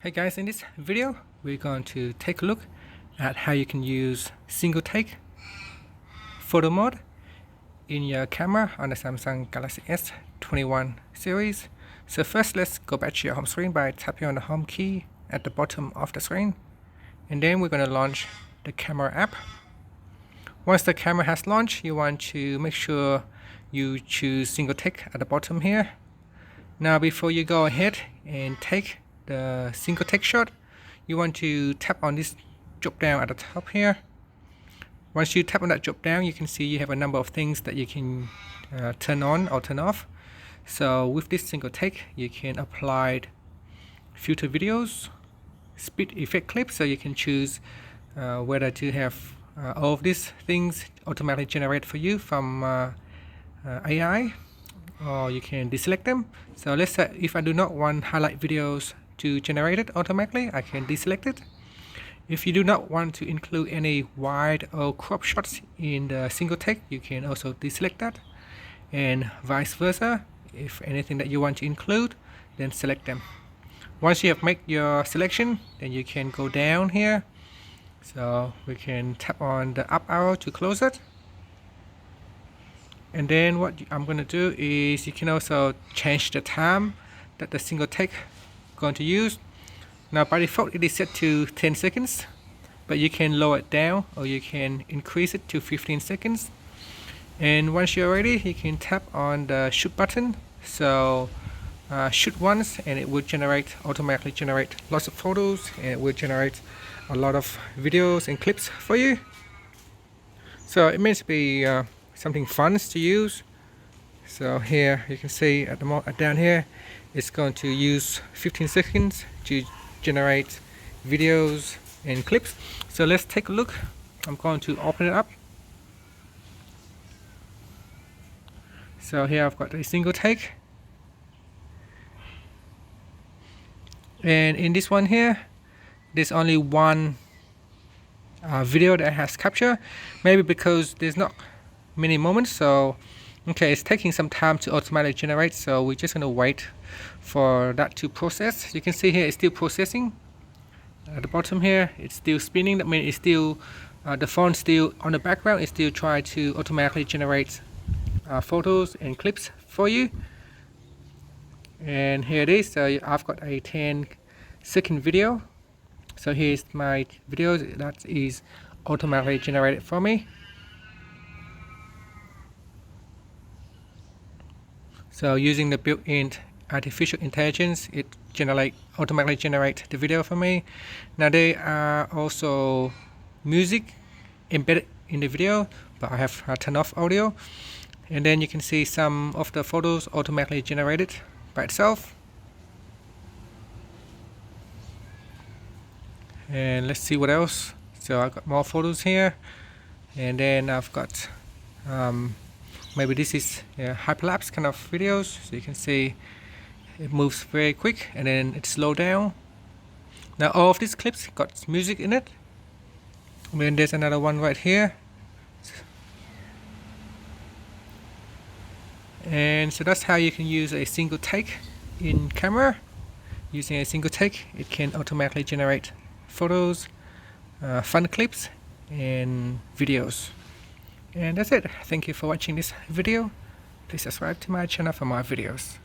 Hey guys, in this video we're going to take a look at how you can use single take photo mode in your camera on the Samsung Galaxy S21 series. So first let's go back to your home screen by tapping on the home key at the bottom of the screen, and then we're going to launch the camera app. Once the camera has launched, you want to make sure you choose single take at the bottom here. Now before you go ahead and take the single take shot, you want to tap on this drop down at the top here. Once you tap on that drop down, you can see you have a number of things that you can turn on or turn off. So with this single take, you can apply filter videos, speed effect clips, so you can choose whether to have all of these things automatically generated for you from AI, or you can deselect them. So let's say if I do not want highlight videos to generate it automatically, I can deselect it. If you do not want to include any wide or crop shots in the single take, you can also deselect that, and vice versa. If anything that you want to include, then select them. Once you have made your selection, then you can go down here, so we can tap on the up arrow to close it. And then what I'm going to do is you can also change the time that the single take going to use. Now by default it is set to 10 seconds, but you can lower it down or you can increase it to 15 seconds. And once you're ready, you can tap on the shoot button. So shoot once and it will automatically generate lots of photos, and it will generate a lot of videos and clips for you. So it means to be something fun to use. So here you can see at the down here, it's going to use 15 seconds to generate videos and clips. So let's take a look. I'm going to open it up. So here I've got a single take, and in this one here there's only one video that has captured, maybe because there's not many moments. So okay, it's taking some time to automatically generate, so we're just going to wait for that to process. You can see here it's still processing. At the bottom here it's still spinning. That means it's still the phone still on the background. It's still trying to automatically generate photos and clips for you. And here it is. So I've got a 10-second video. So here's my video that is automatically generated for me. So using the built-in artificial intelligence, it automatically generate the video for me. Now there are also music embedded in the video, but I have turned off audio. And then you can see some of the photos automatically generated by itself. And let's see what else. So I've got more photos here, and then I've got maybe this is hyperlapse kind of videos, so you can see it moves very quick and then it slows down. Now all of these clips got music in it. And then there's another one right here. And so that's how you can use a single take in camera. Using a single take, it can automatically generate photos, fun clips and videos. And that's it. Thank you for watching this video. Please subscribe to my channel for more videos.